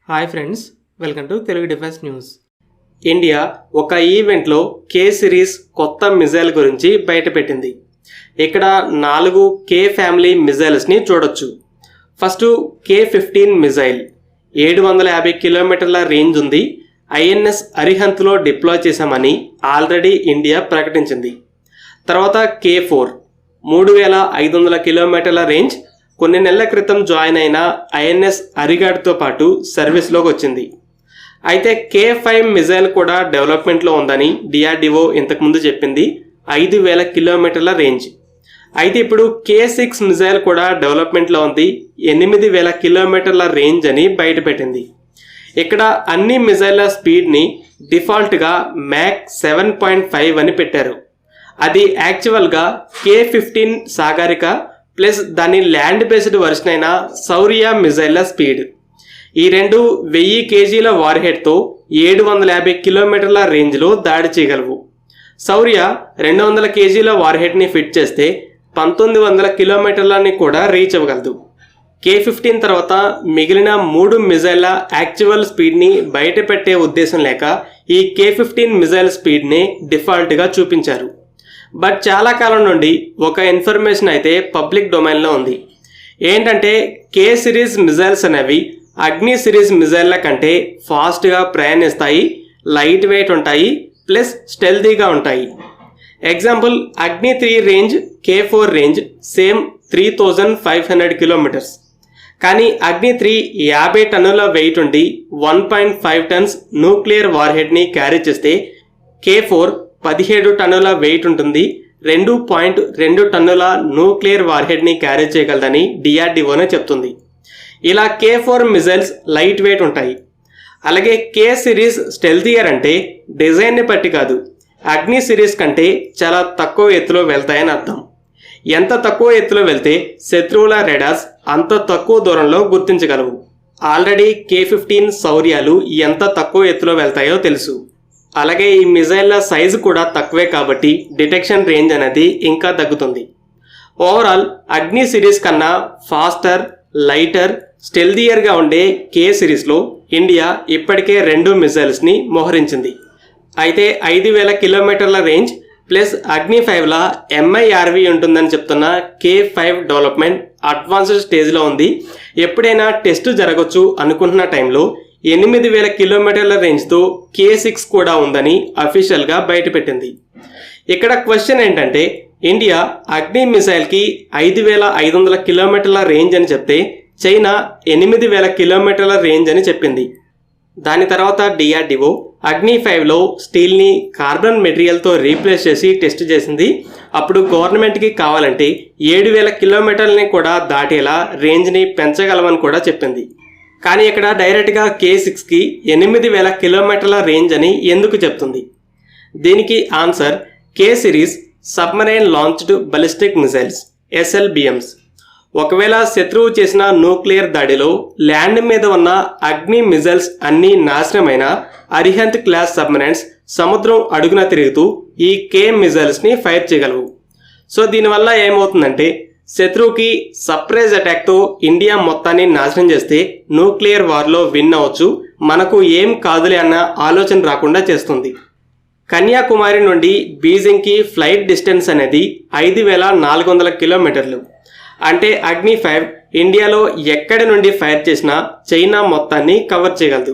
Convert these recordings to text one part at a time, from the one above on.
Hi friends, welcome to Telugu defence news. India ఒక ఈవెంట్లో కే series కొత్త మిజైల్ గురించి బయటపెట్టింది. ఇక్కడ 4 కే ఫ్యామిలీ మిజైల్స్ని చూడొచ్చు. ఫస్ట్ K-15 మిజైల్ 750 కిలోమీటర్ల రేంజ్ ఉంది. INS అరిహంత్లో డిప్లాయ్ చేశామని ఆల్రెడీ ఇండియా ప్రకటించింది. తర్వాత K-4 3500 కిలోమీటర్ల రేంజ్, కొన్ని నెలల క్రితం జాయిన్ అయిన INS అరిగాడ్తో పాటు సర్వీస్లోకి వచ్చింది. అయితే K-5 మిజైల్ కూడా డెవలప్మెంట్లో ఉందని DRDO ఇంతకుముందు చెప్పింది, 5000 కిలోమీటర్ల రేంజ్. అయితే ఇప్పుడు K-6 మిజైల్ కూడా డెవలప్మెంట్లో ఉంది, 8000 కిలోమీటర్ల రేంజ్ అని బయటపెట్టింది. ఇక్కడ అన్ని మిజైళ్ల స్పీడ్ని డిఫాల్ట్గా మ్యాక్ 7.5 అని పెట్టారు. అది యాక్చువల్గా K-15 సాగరిక ప్లస్ దాని ల్యాండ్ బేస్డ్ వర్షన్ అయిన శౌర్య మిజైళ్ల స్పీడ్. ఈ రెండు 1000 kgల వార్హెడ్తో 750 కిలోమీటర్ల రేంజ్లో దాడి చేయగలవు. శౌర్య 200 kgల వార్హెడ్ని ఫిట్ చేస్తే 1900 కిలోమీటర్లని కూడా రీచ్ అవ్వగలదు. K-15 తర్వాత మిగిలిన 3 మిజైళ్ల యాక్చువల్ స్పీడ్ని బయట పెట్టే ఉద్దేశం లేక ఈ K-15 మిజైల్ స్పీడ్ని డిఫాల్ట్గా చూపించారు. బట్ చాలా కాలం నుండి ఒక ఇన్ఫర్మేషన్ అయితే పబ్లిక్ డొమైన్లో ఉంది. ఏంటంటే K సిరీస్ మిజైల్స్ అనేవి అగ్ని సిరీస్ మిజైల్ల కంటే ఫాస్ట్గా ప్రయాణిస్తాయి, లైట్ వెయిట్ ఉంటాయి, ప్లస్ స్టెల్తీగా ఉంటాయి. ఎగ్జాంపుల్ అగ్ని 3 range, K-4 range same 3500 kilometres. కానీ అగ్ని 3 50 టన్నుల వెయిట్ ఉండి 1.5 టన్స్ న్యూక్లియర్ వార్హెడ్ని క్యారీ చేస్తే K-4 17 టన్నుల వెయిట్ ఉంటుంది, 2.2 టన్నుల న్యూక్లియర్ వార్హెడ్ని క్యారీ చేయగలదని DRDOనే చెప్తుంది. ఇలా K-4 మిజైల్స్ లైట్ వెయిట్ ఉంటాయి. అలాగే K సిరీస్ స్టెల్తియర్ అంటే డిజైన్ని బట్టి కాదు, అగ్ని సిరీస్ కంటే చాలా తక్కువ ఎత్తులో వెళ్తాయని అర్థం. ఎంత తక్కువ ఎత్తులో వెళ్తే శత్రువుల రెడార్స్ అంత తక్కువ దూరంలో గుర్తించగలవు. ఆల్రెడీ K-15 శౌర్యాలు ఎంత తక్కువ ఎత్తులో వెళ్తాయో తెలుసు. అలాగే ఈ మిజైళ్ల సైజు కూడా తక్కువే కాబట్టి డిటెక్షన్ రేంజ్ అనేది ఇంకా తగ్గుతుంది. ఓవరాల్ అగ్ని సిరీస్ కన్నా ఫాస్టర్, లైటర్, స్టెల్దియర్గా ఉండే K సిరీస్లో ఇండియా ఇప్పటికే 2 మిజైల్స్ని మోహరించింది. అయితే 5000 కిలోమీటర్ల రేంజ్ ప్లస్ అగ్ని 5ల MIRV ఉంటుందని చెప్తున్న K-5 డెవలప్మెంట్ అడ్వాన్స్డ్ స్టేజ్లో ఉంది. ఎప్పుడైనా టెస్ట్ జరగవచ్చు అనుకుంటున్న టైంలో 8000 కిలోమీటర్ల రేంజ్తో K-6 కూడా ఉందని అఫీషియల్గా బయటపెట్టింది. ఇక్కడ క్వశ్చన్ ఏంటంటే, ఇండియా అగ్ని మిసైల్కి 5500 కిలోమీటర్ల రేంజ్ అని చెప్తే చైనా 8000 కిలోమీటర్ల రేంజ్ అని చెప్పింది. దాని తర్వాత DRDO అగ్ని 5లో స్టీల్ని కార్బన్ మెటీరియల్తో రీప్లేస్ చేసి టెస్ట్ చేసింది. అప్పుడు గవర్నమెంట్కి కావాలంటే 7000 కిలోమీటర్లని కూడా దాటేలా రేంజ్ని పెంచగలమని కూడా చెప్పింది. కానీ ఇక్కడ డైరెక్ట్గా K-6కి 8000 కిలోమీటర్ల రేంజ్ అని ఎందుకు చెప్తుంది? దీనికి answer K series submarine launched ballistic missiles SLBMs. ఒకవేళ శత్రువు చేసిన న్యూక్లియర్ దాడిలో ల్యాండ్ మీద ఉన్న అగ్ని మిజైల్స్ అన్నీ నాశనమైన అరిహంత్ క్లాస్ సబ్మరైన్స్ సముద్రం అడుగున తిరుగుతూ ఈ K మిజైల్స్ని ఫైర్ చేయగలవు. సో దీనివల్ల ఏమవుతుందంటే, శత్రువుకి సర్ప్రైజ్ అటాక్తో ఇండియా మొత్తాన్ని నాశనం చేస్తే న్యూక్లియర్ వార్లో విన్ అవ్వచ్చు, మనకు ఏం కాదులే అన్న ఆలోచన రాకుండా చేస్తుంది. కన్యాకుమారి నుండి బీజింగ్కి ఫ్లైట్ డిస్టెన్స్ అనేది 5400 కిలోమీటర్లు. అంటే అగ్ని 5 ఇండియాలో ఎక్కడి నుండి ఫైర్ చేసినా చైనా మొత్తాన్ని కవర్ చేయగలదు.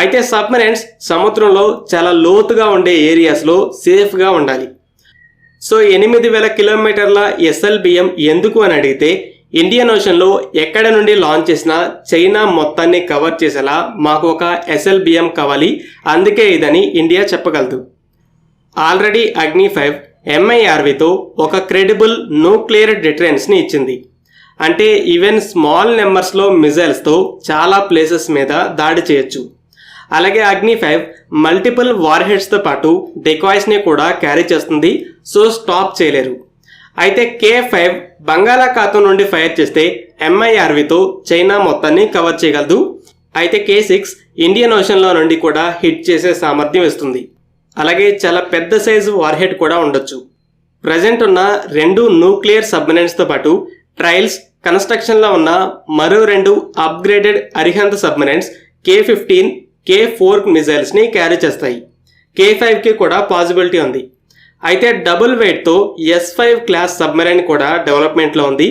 అయితే సబ్మరైన్స్ సముద్రంలో చాలా లోతుగా ఉండే ఏరియాస్లో సేఫ్గా ఉండాలి. సో 8000 కిలోమీటర్ల SLBM ఎందుకు అని అడిగితే, ఇండియన్ ఓషన్లో ఎక్కడ నుండి లాంచ్ చేసినా చైనా మొత్తాన్ని కవర్ చేసేలా మాకు ఒక SLBM కావాలి, అందుకే ఇదని ఇండియా చెప్పగలదు. ఆల్రెడీ అగ్ని 5 MIRVతో ఒక క్రెడిబుల్ న్యూక్లియర్ డిటరెన్స్ని ఇచ్చింది. అంటే ఈవెన్ స్మాల్ నెంబర్స్లో మిజైల్స్తో చాలా ప్లేసెస్ మీద దాడి చేయొచ్చు. అలాగే అగ్ని 5 మల్టిపుల్ వార్హెడ్స్తో పాటు డెకాయ్స్ని కూడా క్యారీ చేస్తుంది, సో స్టాప్ చేయలేరు. అయితే K-5 బంగాళాఖాతం నుండి ఫైర్ చేస్తే MIRVతో చైనా మొత్తాన్ని కవర్ చేయగలదు. అయితే K-6 ఇండియన్ ఓషన్లో నుండి కూడా హిట్ చేసే సామర్థ్యం ఇస్తుంది. అలాగే చాలా పెద్ద సైజు వార్హెడ్ కూడా ఉండొచ్చు. ప్రజెంట్ ఉన్న 2 న్యూక్లియర్ సబ్మరైన్స్తో పాటు ట్రయల్స్ కన్స్ట్రక్షన్లో ఉన్న మరో 2 upgraded Arihant submarines K-15, K-4 మిజైల్స్ని క్యారీ చేస్తాయి. K-5కి కూడా పాసిబిలిటీ ఉంది. అయితే డబుల్ వెయిట్తో S-5 క్లాస్ సబ్మెరైన్ కూడా డెవలప్మెంట్లో ఉంది.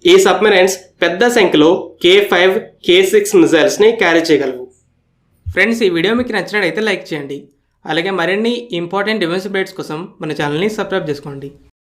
ఈ సబ్మెరైన్స్ పెద్ద సంఖ్యలో K-5, K-6 మిజైల్స్ని క్యారీ చేయగలవు. ఫ్రెండ్స్, ఈ వీడియో మీకు నచ్చినట్లయితే లైక్ చేయండి. అలాగే మరిన్ని ఇంపార్టెంట్ డిఫెన్స్ అప్డేట్స్ కోసం మన ఛానల్ని సబ్స్క్రైబ్ చేసుకోండి.